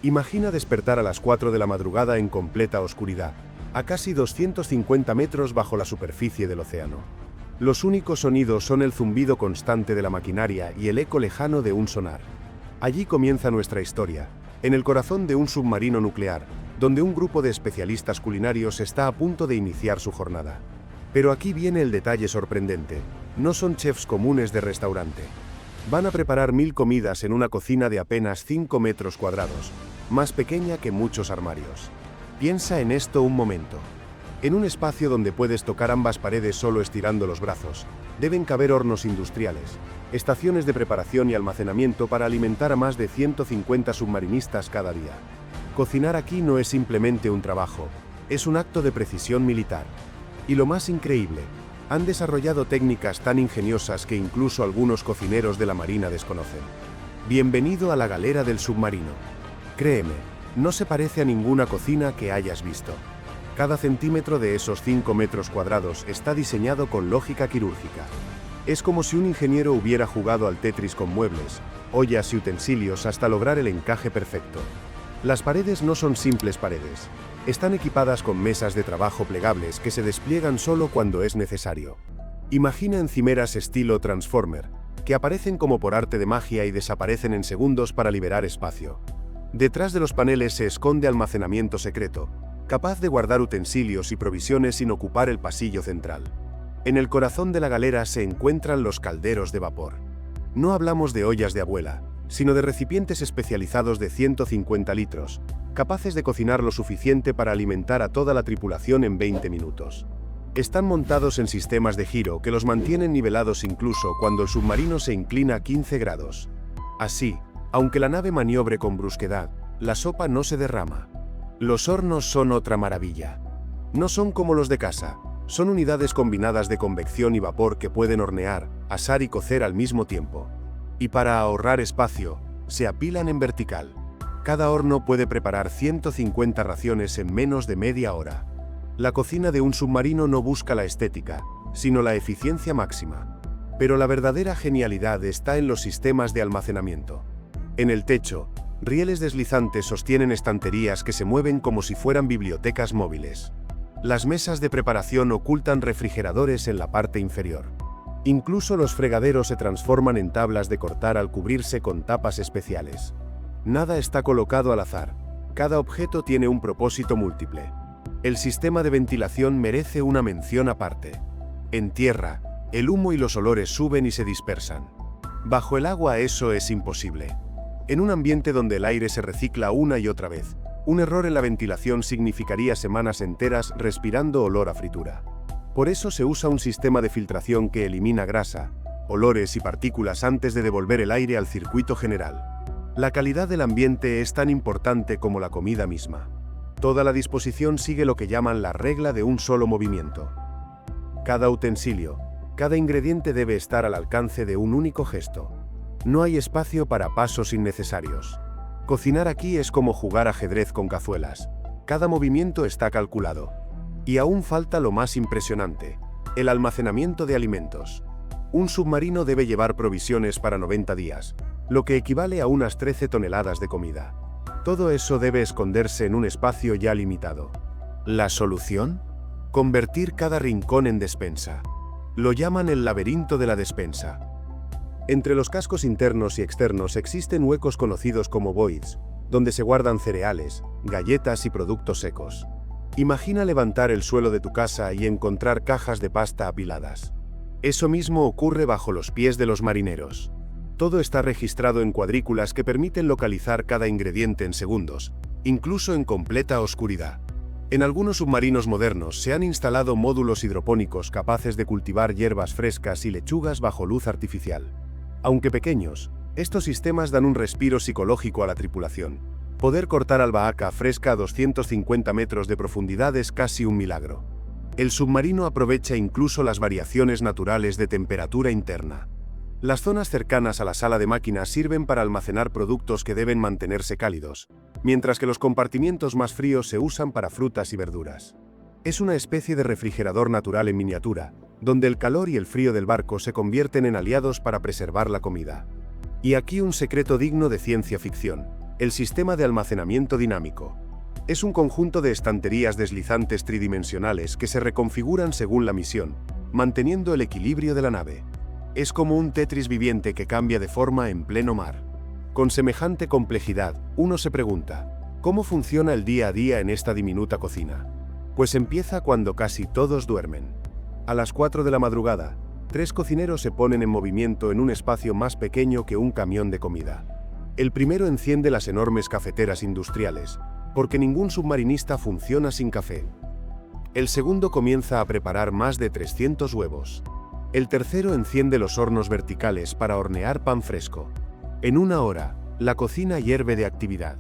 Imagina despertar a las 4 de la madrugada en completa oscuridad, a casi 250 metros bajo la superficie del océano. Los únicos sonidos son el zumbido constante de la maquinaria y el eco lejano de un sonar. Allí comienza nuestra historia, en el corazón de un submarino nuclear, donde un grupo de especialistas culinarios está a punto de iniciar su jornada. Pero aquí viene el detalle sorprendente: no son chefs comunes de restaurante. Van a preparar 1000 comidas en una cocina de apenas 5 metros cuadrados, más pequeña que muchos armarios. Piensa en esto un momento. En un espacio donde puedes tocar ambas paredes solo estirando los brazos, deben caber hornos industriales, estaciones de preparación y almacenamiento para alimentar a más de 150 submarinistas cada día. Cocinar aquí no es simplemente un trabajo, es un acto de precisión militar. Y lo más increíble, han desarrollado técnicas tan ingeniosas que incluso algunos cocineros de la Marina desconocen. Bienvenido a la galera del submarino. Créeme, no se parece a ninguna cocina que hayas visto. Cada centímetro de esos 5 metros cuadrados está diseñado con lógica quirúrgica. Es como si un ingeniero hubiera jugado al Tetris con muebles, ollas y utensilios hasta lograr el encaje perfecto. Las paredes no son simples paredes. Están equipadas con mesas de trabajo plegables que se despliegan solo cuando es necesario. Imagina encimeras estilo Transformer, que aparecen como por arte de magia y desaparecen en segundos para liberar espacio. Detrás de los paneles se esconde almacenamiento secreto, capaz de guardar utensilios y provisiones sin ocupar el pasillo central. En el corazón de la galera se encuentran los calderos de vapor. No hablamos de ollas de abuela, sino de recipientes especializados de 150 litros, capaces de cocinar lo suficiente para alimentar a toda la tripulación en 20 minutos. Están montados en sistemas de giro que los mantienen nivelados incluso cuando el submarino se inclina a 15 grados. Así, aunque la nave maniobre con brusquedad, la sopa no se derrama. Los hornos son otra maravilla. No son como los de casa, son unidades combinadas de convección y vapor que pueden hornear, asar y cocer al mismo tiempo. Y para ahorrar espacio, se apilan en vertical. Cada horno puede preparar 150 raciones en menos de media hora. La cocina de un submarino no busca la estética, sino la eficiencia máxima. Pero la verdadera genialidad está en los sistemas de almacenamiento. En el techo, rieles deslizantes sostienen estanterías que se mueven como si fueran bibliotecas móviles. Las mesas de preparación ocultan refrigeradores en la parte inferior. Incluso los fregaderos se transforman en tablas de cortar al cubrirse con tapas especiales. Nada está colocado al azar. Cada objeto tiene un propósito múltiple. El sistema de ventilación merece una mención aparte. En tierra, el humo y los olores suben y se dispersan. Bajo el agua eso es imposible. En un ambiente donde el aire se recicla una y otra vez, un error en la ventilación significaría semanas enteras respirando olor a fritura. Por eso se usa un sistema de filtración que elimina grasa, olores y partículas antes de devolver el aire al circuito general. La calidad del ambiente es tan importante como la comida misma. Toda la disposición sigue lo que llaman la regla de un solo movimiento. Cada utensilio, cada ingrediente debe estar al alcance de un único gesto. No hay espacio para pasos innecesarios. Cocinar aquí es como jugar ajedrez con cazuelas. Cada movimiento está calculado. Y aún falta lo más impresionante: el almacenamiento de alimentos. Un submarino debe llevar provisiones para 90 días, lo que equivale a unas 13 toneladas de comida. Todo eso debe esconderse en un espacio ya limitado. ¿La solución? Convertir cada rincón en despensa. Lo llaman el laberinto de la despensa. Entre los cascos internos y externos existen huecos conocidos como voids, donde se guardan cereales, galletas y productos secos. Imagina levantar el suelo de tu casa y encontrar cajas de pasta apiladas. Eso mismo ocurre bajo los pies de los marineros. Todo está registrado en cuadrículas que permiten localizar cada ingrediente en segundos, incluso en completa oscuridad. En algunos submarinos modernos se han instalado módulos hidropónicos capaces de cultivar hierbas frescas y lechugas bajo luz artificial. Aunque pequeños, estos sistemas dan un respiro psicológico a la tripulación. Poder cortar albahaca fresca a 250 metros de profundidad es casi un milagro. El submarino aprovecha incluso las variaciones naturales de temperatura interna. Las zonas cercanas a la sala de máquinas sirven para almacenar productos que deben mantenerse cálidos, mientras que los compartimientos más fríos se usan para frutas y verduras. Es una especie de refrigerador natural en miniatura, donde el calor y el frío del barco se convierten en aliados para preservar la comida. Y aquí un secreto digno de ciencia ficción. El sistema de almacenamiento dinámico. Es un conjunto de estanterías deslizantes tridimensionales que se reconfiguran según la misión, manteniendo el equilibrio de la nave. Es como un Tetris viviente que cambia de forma en pleno mar. Con semejante complejidad, uno se pregunta, ¿cómo funciona el día a día en esta diminuta cocina? Pues empieza cuando casi todos duermen. A las 4 de la madrugada, 3 cocineros se ponen en movimiento en un espacio más pequeño que un camión de comida. El primero enciende las enormes cafeteras industriales, porque ningún submarinista funciona sin café. El segundo comienza a preparar más de 300 huevos. El tercero enciende los hornos verticales para hornear pan fresco. En 1 hora, la cocina hierve de actividad.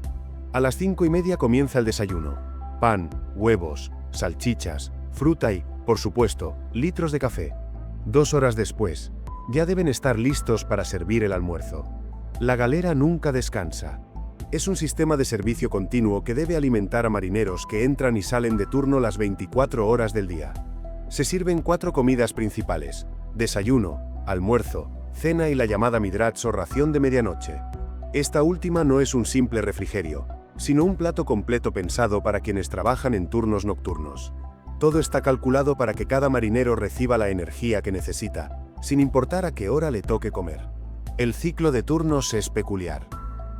A las 5:30 comienza el desayuno. Pan, huevos, salchichas, fruta y, por supuesto, litros de café. 2 horas después, ya deben estar listos para servir el almuerzo. La galera nunca descansa. Es un sistema de servicio continuo que debe alimentar a marineros que entran y salen de turno las 24 horas del día. Se sirven 4 comidas principales: desayuno, almuerzo, cena y la llamada midrats o ración de medianoche. Esta última no es un simple refrigerio, sino un plato completo pensado para quienes trabajan en turnos nocturnos. Todo está calculado para que cada marinero reciba la energía que necesita, sin importar a qué hora le toque comer. El ciclo de turnos es peculiar.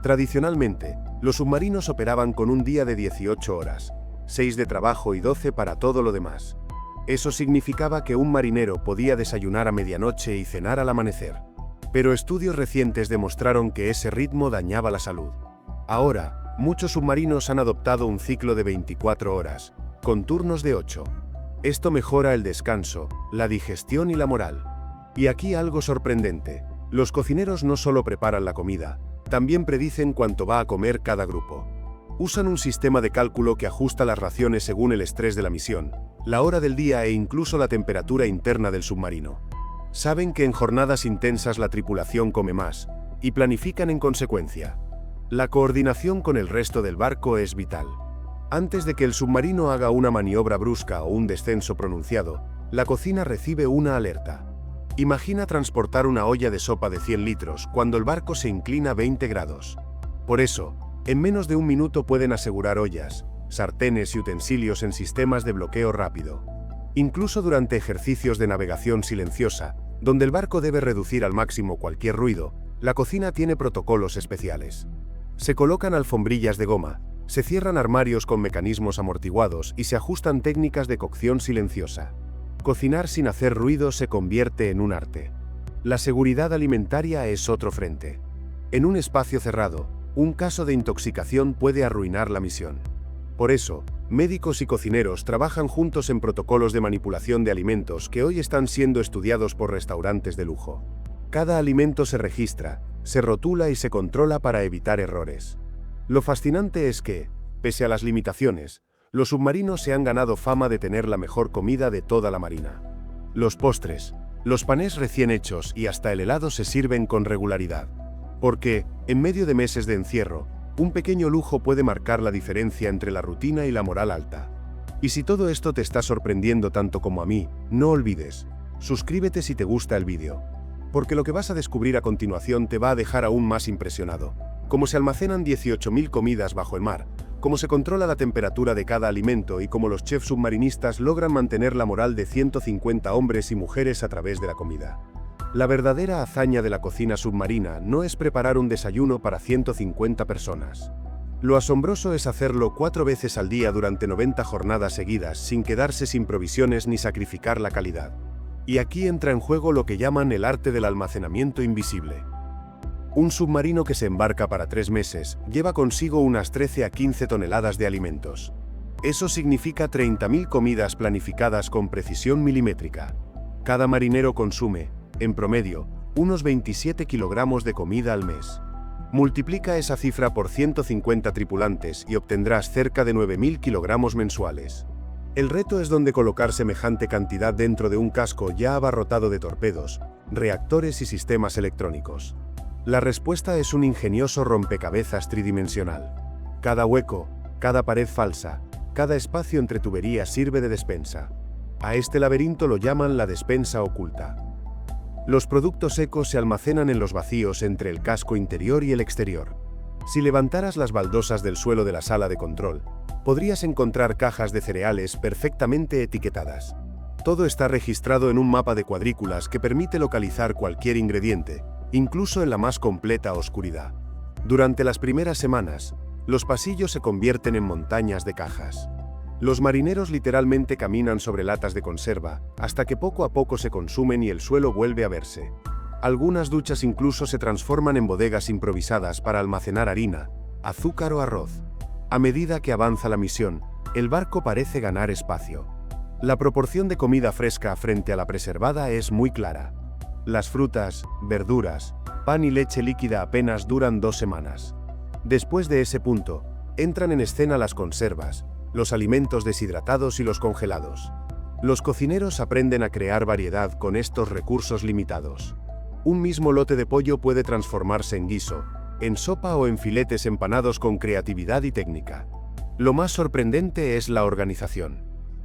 Tradicionalmente, los submarinos operaban con un día de 18 horas, 6 de trabajo y 12 para todo lo demás. Eso significaba que un marinero podía desayunar a medianoche y cenar al amanecer. Pero estudios recientes demostraron que ese ritmo dañaba la salud. Ahora, muchos submarinos han adoptado un ciclo de 24 horas, con turnos de 8. Esto mejora el descanso, la digestión y la moral. Y aquí algo sorprendente: los cocineros no solo preparan la comida, también predicen cuánto va a comer cada grupo. Usan un sistema de cálculo que ajusta las raciones según el estrés de la misión, la hora del día e incluso la temperatura interna del submarino. Saben que en jornadas intensas la tripulación come más, y planifican en consecuencia. La coordinación con el resto del barco es vital. Antes de que el submarino haga una maniobra brusca o un descenso pronunciado, la cocina recibe una alerta. Imagina transportar una olla de sopa de 100 litros cuando el barco se inclina 20 grados. Por eso, en menos de un minuto pueden asegurar ollas, sartenes y utensilios en sistemas de bloqueo rápido. Incluso durante ejercicios de navegación silenciosa, donde el barco debe reducir al máximo cualquier ruido, la cocina tiene protocolos especiales. Se colocan alfombrillas de goma, se cierran armarios con mecanismos amortiguados y se ajustan técnicas de cocción silenciosa. Cocinar sin hacer ruido se convierte en un arte. La seguridad alimentaria es otro frente. En un espacio cerrado, un caso de intoxicación puede arruinar la misión. Por eso, médicos y cocineros trabajan juntos en protocolos de manipulación de alimentos que hoy están siendo estudiados por restaurantes de lujo. Cada alimento se registra, se rotula y se controla para evitar errores. Lo fascinante es que, pese a las limitaciones, los submarinos se han ganado fama de tener la mejor comida de toda la marina. Los postres, los panés recién hechos y hasta el helado se sirven con regularidad. Porque, en medio de meses de encierro, un pequeño lujo puede marcar la diferencia entre la rutina y la moral alta. Y si todo esto te está sorprendiendo tanto como a mí, no olvides, suscríbete si te gusta el vídeo. Porque lo que vas a descubrir a continuación te va a dejar aún más impresionado. Cómo se almacenan 18.000 comidas bajo el mar, cómo se controla la temperatura de cada alimento y cómo los chefs submarinistas logran mantener la moral de 150 hombres y mujeres a través de la comida. La verdadera hazaña de la cocina submarina no es preparar un desayuno para 150 personas. Lo asombroso es hacerlo 4 veces al día durante 90 jornadas seguidas sin quedarse sin provisiones ni sacrificar la calidad. Y aquí entra en juego lo que llaman el arte del almacenamiento invisible. Un submarino que se embarca para 3 meses lleva consigo unas 13 a 15 toneladas de alimentos. Eso significa 30.000 comidas planificadas con precisión milimétrica. Cada marinero consume, en promedio, unos 27 kilogramos de comida al mes. Multiplica esa cifra por 150 tripulantes y obtendrás cerca de 9.000 kilogramos mensuales. El reto es dónde colocar semejante cantidad dentro de un casco ya abarrotado de torpedos, reactores y sistemas electrónicos. La respuesta es un ingenioso rompecabezas tridimensional. Cada hueco, cada pared falsa, cada espacio entre tuberías sirve de despensa. A este laberinto lo llaman la despensa oculta. Los productos secos se almacenan en los vacíos entre el casco interior y el exterior. Si levantaras las baldosas del suelo de la sala de control, podrías encontrar cajas de cereales perfectamente etiquetadas. Todo está registrado en un mapa de cuadrículas que permite localizar cualquier ingrediente, incluso en la más completa oscuridad. Durante las primeras semanas, los pasillos se convierten en montañas de cajas. Los marineros literalmente caminan sobre latas de conserva, hasta que poco a poco se consumen y el suelo vuelve a verse. Algunas duchas incluso se transforman en bodegas improvisadas para almacenar harina, azúcar o arroz. A medida que avanza la misión, el barco parece ganar espacio. La proporción de comida fresca frente a la preservada es muy clara. Las frutas, verduras, pan y leche líquida apenas duran 2 semanas. Después de ese punto, entran en escena las conservas, los alimentos deshidratados y los congelados. Los cocineros aprenden a crear variedad con estos recursos limitados. Un mismo lote de pollo puede transformarse en guiso, en sopa o en filetes empanados con creatividad y técnica. Lo más sorprendente es la organización.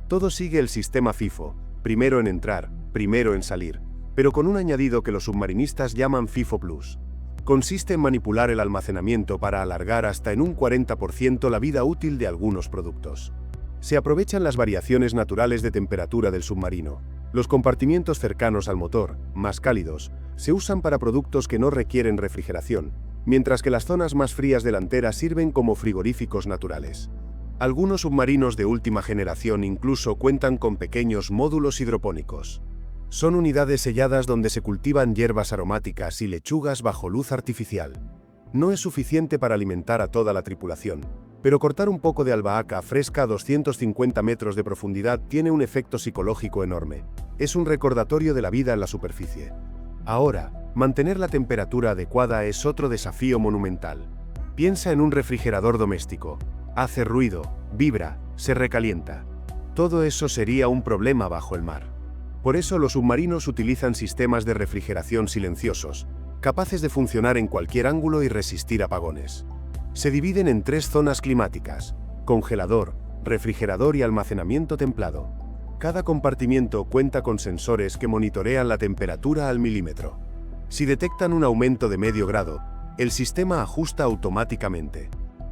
Todo sigue el sistema FIFO, primero en entrar, primero en salir, pero con un añadido que los submarinistas llaman FIFO Plus. Consiste en manipular el almacenamiento para alargar hasta en un 40% la vida útil de algunos productos. Se aprovechan las variaciones naturales de temperatura del submarino. Los compartimientos cercanos al motor, más cálidos, se usan para productos que no requieren refrigeración, mientras que las zonas más frías delanteras sirven como frigoríficos naturales. Algunos submarinos de última generación incluso cuentan con pequeños módulos hidropónicos. Son unidades selladas donde se cultivan hierbas aromáticas y lechugas bajo luz artificial. No es suficiente para alimentar a toda la tripulación, pero cortar un poco de albahaca fresca a 250 metros de profundidad tiene un efecto psicológico enorme. Es un recordatorio de la vida en la superficie. Ahora, mantener la temperatura adecuada es otro desafío monumental. Piensa en un refrigerador doméstico. Hace ruido, vibra, se recalienta. Todo eso sería un problema bajo el mar. Por eso los submarinos utilizan sistemas de refrigeración silenciosos, capaces de funcionar en cualquier ángulo y resistir apagones. Se dividen en 3 zonas climáticas: congelador, refrigerador y almacenamiento templado. Cada compartimiento cuenta con sensores que monitorean la temperatura al milímetro. Si detectan un aumento de medio grado, el sistema ajusta automáticamente.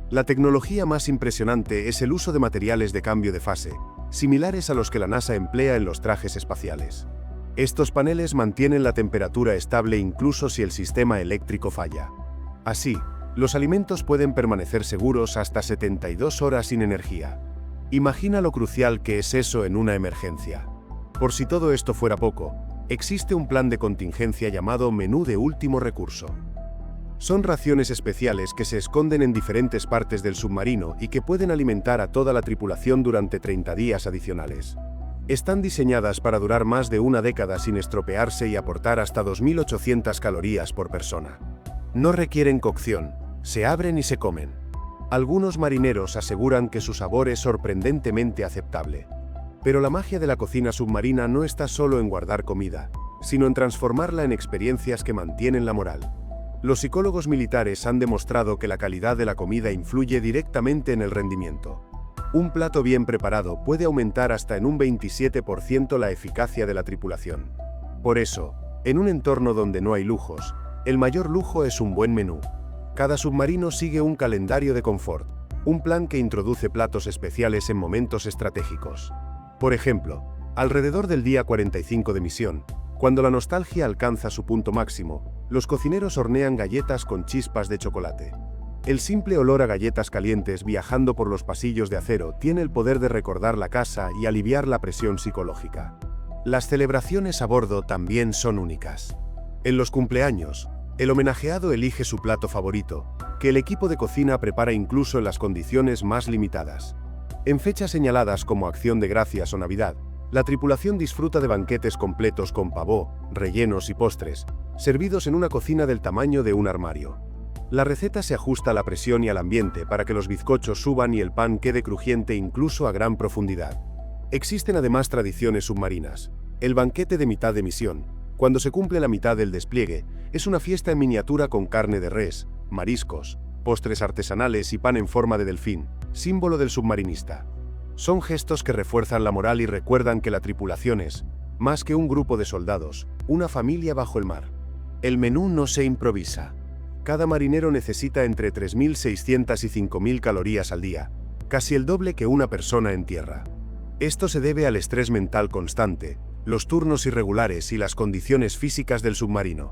La tecnología más impresionante es el uso de materiales de cambio de fase, similares a los que la NASA emplea en los trajes espaciales. Estos paneles mantienen la temperatura estable incluso si el sistema eléctrico falla. Así, los alimentos pueden permanecer seguros hasta 72 horas sin energía. Imagina lo crucial que es eso en una emergencia. Por si todo esto fuera poco, existe un plan de contingencia llamado menú de último recurso. Son raciones especiales que se esconden en diferentes partes del submarino y que pueden alimentar a toda la tripulación durante 30 días adicionales. Están diseñadas para durar más de una década sin estropearse y aportar hasta 2.800 calorías por persona. No requieren cocción, se abren y se comen. Algunos marineros aseguran que su sabor es sorprendentemente aceptable. Pero la magia de la cocina submarina no está solo en guardar comida, sino en transformarla en experiencias que mantienen la moral. Los psicólogos militares han demostrado que la calidad de la comida influye directamente en el rendimiento. Un plato bien preparado puede aumentar hasta en un 27% la eficacia de la tripulación. Por eso, en un entorno donde no hay lujos, el mayor lujo es un buen menú. Cada submarino sigue un calendario de confort, un plan que introduce platos especiales en momentos estratégicos. Por ejemplo, alrededor del día 45 de misión, cuando la nostalgia alcanza su punto máximo, los cocineros hornean galletas con chispas de chocolate. El simple olor a galletas calientes viajando por los pasillos de acero tiene el poder de recordar la casa y aliviar la presión psicológica. Las celebraciones a bordo también son únicas. En los cumpleaños, el homenajeado elige su plato favorito, que el equipo de cocina prepara incluso en las condiciones más limitadas. En fechas señaladas como Acción de Gracias o Navidad, la tripulación disfruta de banquetes completos con pavó, rellenos y postres, servidos en una cocina del tamaño de un armario. La receta se ajusta a la presión y al ambiente para que los bizcochos suban y el pan quede crujiente incluso a gran profundidad. Existen además tradiciones submarinas. El banquete de mitad de misión, cuando se cumple la mitad del despliegue, es una fiesta en miniatura con carne de res, mariscos, postres artesanales y pan en forma de delfín, símbolo del submarinista. Son gestos que refuerzan la moral y recuerdan que la tripulación es, más que un grupo de soldados, una familia bajo el mar. El menú no se improvisa. Cada marinero necesita entre 3.600 y 5.000 calorías al día, casi el doble que una persona en tierra. Esto se debe al estrés mental constante, los turnos irregulares y las condiciones físicas del submarino.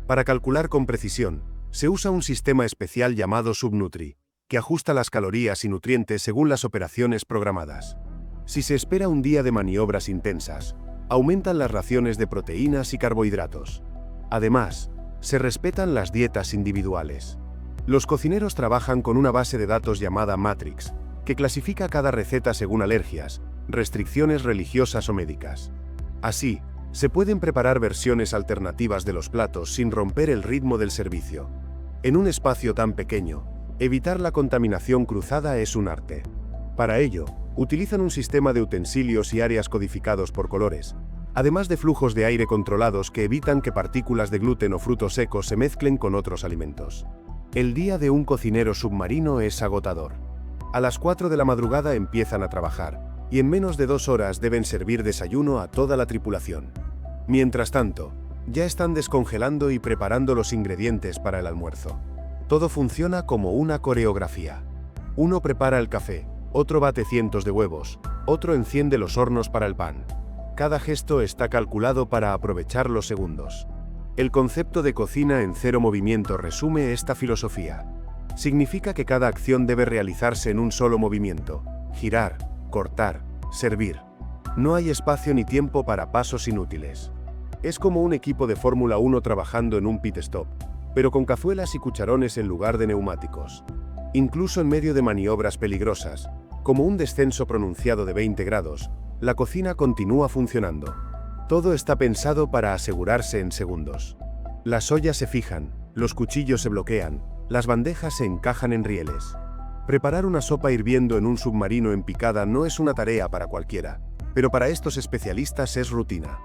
Para calcular con precisión, se usa un sistema especial llamado Subnutri, que ajusta las calorías y nutrientes según las operaciones programadas. Si se espera un día de maniobras intensas, aumentan las raciones de proteínas y carbohidratos. Además, se respetan las dietas individuales. Los cocineros trabajan con una base de datos llamada Matrix, que clasifica cada receta según alergias, restricciones religiosas o médicas. Así, se pueden preparar versiones alternativas de los platos sin romper el ritmo del servicio. En un espacio tan pequeño, evitar la contaminación cruzada es un arte. Para ello, utilizan un sistema de utensilios y áreas codificados por colores, además de flujos de aire controlados que evitan que partículas de gluten o frutos secos se mezclen con otros alimentos. El día de un cocinero submarino es agotador. A las 4 de la madrugada empiezan a trabajar, y en menos de 2 horas deben servir desayuno a toda la tripulación. Mientras tanto, ya están descongelando y preparando los ingredientes para el almuerzo. Todo funciona como una coreografía. Uno prepara el café, otro bate cientos de huevos, otro enciende los hornos para el pan. Cada gesto está calculado para aprovechar los segundos. El concepto de cocina en cero movimiento resume esta filosofía. Significa que cada acción debe realizarse en un solo movimiento: girar, cortar, servir. No hay espacio ni tiempo para pasos inútiles. Es como un equipo de Fórmula 1 trabajando en un pit stop, pero con cazuelas y cucharones en lugar de neumáticos. Incluso en medio de maniobras peligrosas, como un descenso pronunciado de 20 grados, la cocina continúa funcionando. Todo está pensado para asegurarse en segundos. Las ollas se fijan, los cuchillos se bloquean, las bandejas se encajan en rieles. Preparar una sopa hirviendo en un submarino en picada no es una tarea para cualquiera, pero para estos especialistas es rutina.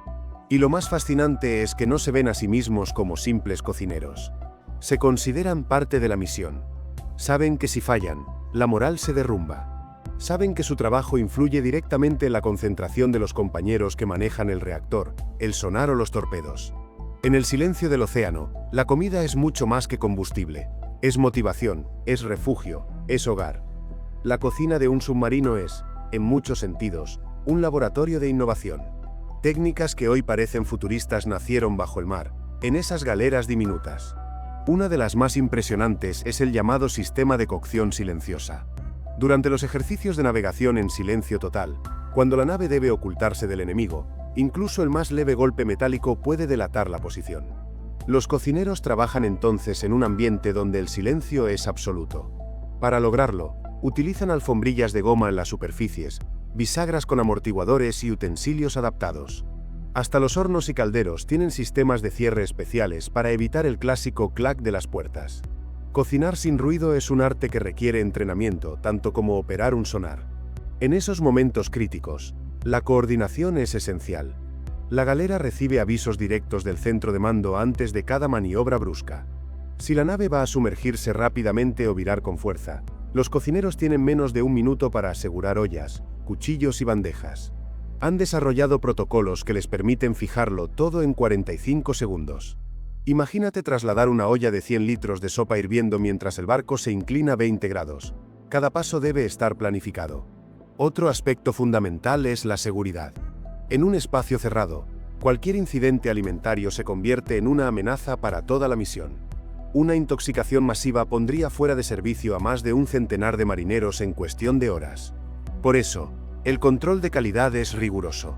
Y lo más fascinante es que no se ven a sí mismos como simples cocineros. Se consideran parte de la misión. Saben que si fallan, la moral se derrumba. Saben que su trabajo influye directamente en la concentración de los compañeros que manejan el reactor, el sonar o los torpedos. En el silencio del océano, la comida es mucho más que combustible. Es motivación, es refugio, es hogar. La cocina de un submarino es, en muchos sentidos, un laboratorio de innovación. Técnicas que hoy parecen futuristas nacieron bajo el mar, en esas galeras diminutas. Una de las más impresionantes es el llamado sistema de cocción silenciosa. Durante los ejercicios de navegación en silencio total, cuando la nave debe ocultarse del enemigo, incluso el más leve golpe metálico puede delatar la posición. Los cocineros trabajan entonces en un ambiente donde el silencio es absoluto. Para lograrlo, utilizan alfombrillas de goma en las superficies, bisagras con amortiguadores y utensilios adaptados. Hasta los hornos y calderos tienen sistemas de cierre especiales para evitar el clásico clac de las puertas. Cocinar sin ruido es un arte que requiere entrenamiento, tanto como operar un sonar. En esos momentos críticos, la coordinación es esencial. La galera recibe avisos directos del centro de mando antes de cada maniobra brusca. Si la nave va a sumergirse rápidamente o virar con fuerza, los cocineros tienen menos de un minuto para asegurar ollas, cuchillos y bandejas. Han desarrollado protocolos que les permiten fijarlo todo en 45 segundos. Imagínate trasladar una olla de 100 litros de sopa hirviendo mientras el barco se inclina 20 grados. Cada paso debe estar planificado. Otro aspecto fundamental es la seguridad. En un espacio cerrado, cualquier incidente alimentario se convierte en una amenaza para toda la misión. Una intoxicación masiva pondría fuera de servicio a más de un centenar de marineros en cuestión de horas. Por eso, el control de calidad es riguroso.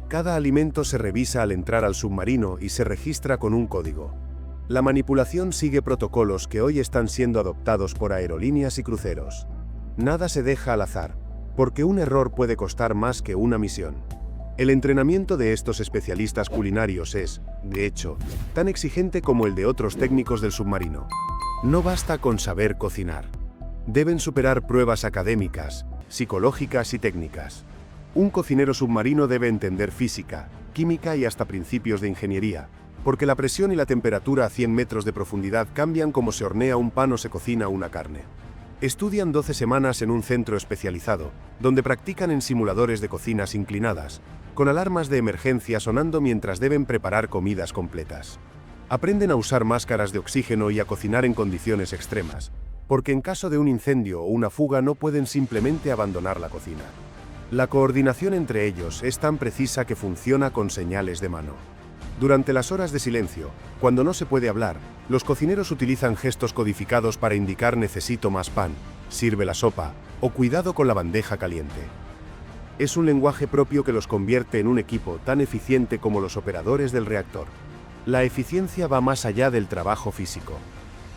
Cada alimento se revisa al entrar al submarino y se registra con un código. La manipulación sigue protocolos que hoy están siendo adoptados por aerolíneas y cruceros. Nada se deja al azar, porque un error puede costar más que una misión. El entrenamiento de estos especialistas culinarios es, de hecho, tan exigente como el de otros técnicos del submarino. No basta con saber cocinar. Deben superar pruebas académicas, psicológicas y técnicas. Un cocinero submarino debe entender física, química y hasta principios de ingeniería, porque la presión y la temperatura a 100 metros de profundidad cambian como se hornea un pan o se cocina una carne. Estudian 12 semanas en un centro especializado, donde practican en simuladores de cocinas inclinadas, con alarmas de emergencia sonando mientras deben preparar comidas completas. Aprenden a usar máscaras de oxígeno y a cocinar en condiciones extremas, porque en caso de un incendio o una fuga no pueden simplemente abandonar la cocina. La coordinación entre ellos es tan precisa que funciona con señales de mano. Durante las horas de silencio, cuando no se puede hablar, los cocineros utilizan gestos codificados para indicar necesito más pan, sirve la sopa, o cuidado con la bandeja caliente. Es un lenguaje propio que los convierte en un equipo tan eficiente como los operadores del reactor. La eficiencia va más allá del trabajo físico.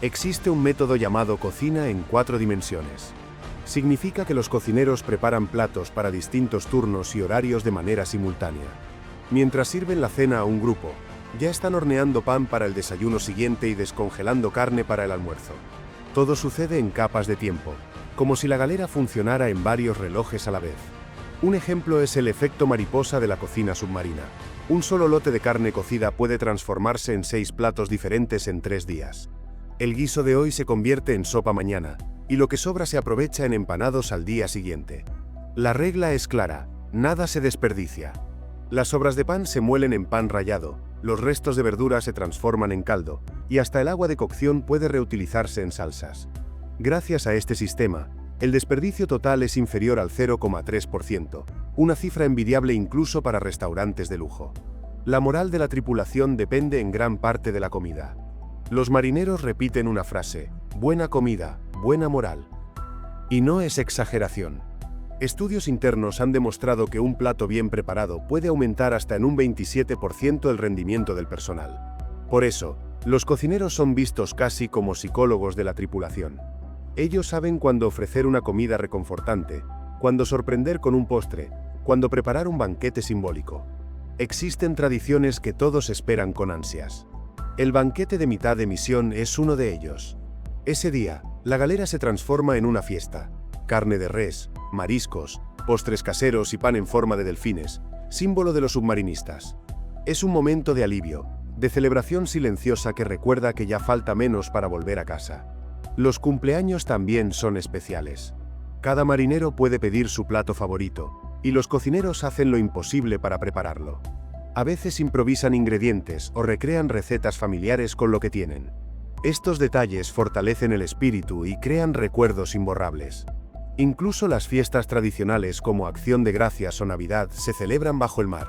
Existe un método llamado cocina en 4 dimensiones. Significa que los cocineros preparan platos para distintos turnos y horarios de manera simultánea. Mientras sirven la cena a un grupo, ya están horneando pan para el desayuno siguiente y descongelando carne para el almuerzo. Todo sucede en capas de tiempo, como si la galera funcionara en varios relojes a la vez. Un ejemplo es el efecto mariposa de la cocina submarina. Un solo lote de carne cocida puede transformarse en 6 platos diferentes en 3 días. El guiso de hoy se convierte en sopa mañana, y lo que sobra se aprovecha en empanados al día siguiente. La regla es clara, nada se desperdicia. Las sobras de pan se muelen en pan rallado, los restos de verdura se transforman en caldo, y hasta el agua de cocción puede reutilizarse en salsas. Gracias a este sistema, el desperdicio total es inferior al 0,3%, una cifra envidiable incluso para restaurantes de lujo. La moral de la tripulación depende en gran parte de la comida. Los marineros repiten una frase: buena comida, buena moral. Y no es exageración. Estudios internos han demostrado que un plato bien preparado puede aumentar hasta en un 27% el rendimiento del personal. Por eso, los cocineros son vistos casi como psicólogos de la tripulación. Ellos saben cuándo ofrecer una comida reconfortante, cuándo sorprender con un postre, cuándo preparar un banquete simbólico. Existen tradiciones que todos esperan con ansias. El banquete de mitad de misión es uno de ellos. Ese día, la galera se transforma en una fiesta. Carne de res, mariscos, postres caseros y pan en forma de delfines, símbolo de los submarinistas. Es un momento de alivio, de celebración silenciosa que recuerda que ya falta menos para volver a casa. Los cumpleaños también son especiales. Cada marinero puede pedir su plato favorito, y los cocineros hacen lo imposible para prepararlo. A veces improvisan ingredientes o recrean recetas familiares con lo que tienen. Estos detalles fortalecen el espíritu y crean recuerdos imborrables. Incluso las fiestas tradicionales como Acción de Gracias o Navidad se celebran bajo el mar.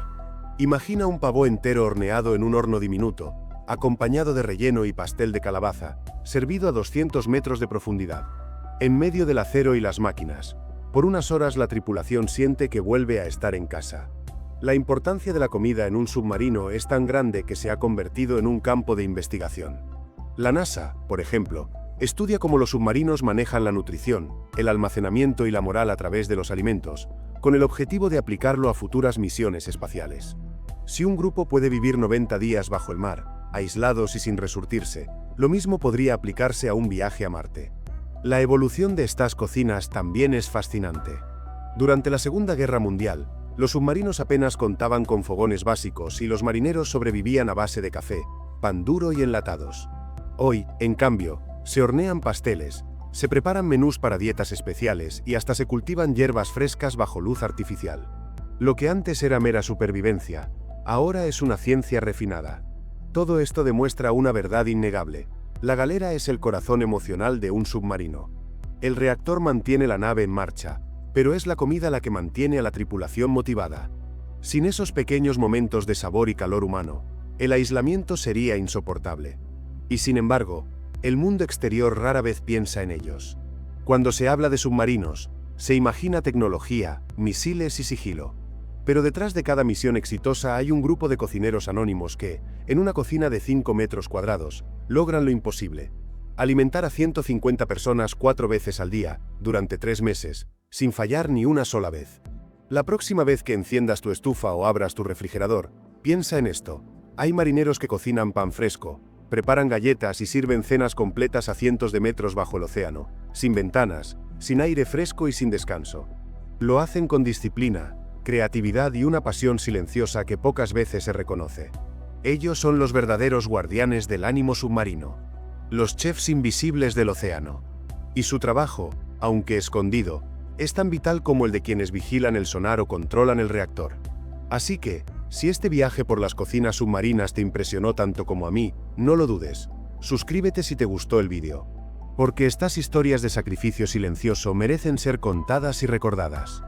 Imagina un pavó entero horneado en un horno diminuto, acompañado de relleno y pastel de calabaza, servido a 200 metros de profundidad. En medio del acero y las máquinas, por unas horas la tripulación siente que vuelve a estar en casa. La importancia de la comida en un submarino es tan grande que se ha convertido en un campo de investigación. La NASA, por ejemplo, estudia cómo los submarinos manejan la nutrición, el almacenamiento y la moral a través de los alimentos, con el objetivo de aplicarlo a futuras misiones espaciales. Si un grupo puede vivir 90 días bajo el mar, aislados y sin resurtirse, lo mismo podría aplicarse a un viaje a Marte. La evolución de estas cocinas también es fascinante. Durante la Segunda Guerra Mundial, los submarinos apenas contaban con fogones básicos y los marineros sobrevivían a base de café, pan duro y enlatados. Hoy, en cambio, se hornean pasteles, se preparan menús para dietas especiales y hasta se cultivan hierbas frescas bajo luz artificial. Lo que antes era mera supervivencia, ahora es una ciencia refinada. Todo esto demuestra una verdad innegable. La galera es el corazón emocional de un submarino. El reactor mantiene la nave en marcha, pero es la comida la que mantiene a la tripulación motivada. Sin esos pequeños momentos de sabor y calor humano, el aislamiento sería insoportable. Y sin embargo, el mundo exterior rara vez piensa en ellos. Cuando se habla de submarinos, se imagina tecnología, misiles y sigilo. Pero detrás de cada misión exitosa hay un grupo de cocineros anónimos que, en una cocina de 5 metros cuadrados, logran lo imposible: alimentar a 150 personas 4 veces al día, durante 3 meses, sin fallar ni una sola vez. La próxima vez que enciendas tu estufa o abras tu refrigerador, piensa en esto. Hay marineros que cocinan pan fresco, preparan galletas y sirven cenas completas a cientos de metros bajo el océano, sin ventanas, sin aire fresco y sin descanso. Lo hacen con disciplina, creatividad y una pasión silenciosa que pocas veces se reconoce. Ellos son los verdaderos guardianes del ánimo submarino, los chefs invisibles del océano. Y su trabajo, aunque escondido, es tan vital como el de quienes vigilan el sonar o controlan el reactor. Así que, Si este viaje por las cocinas submarinas te impresionó tanto como a mí, no lo dudes. Suscríbete si te gustó el vídeo. Porque estas historias de sacrificio silencioso merecen ser contadas y recordadas.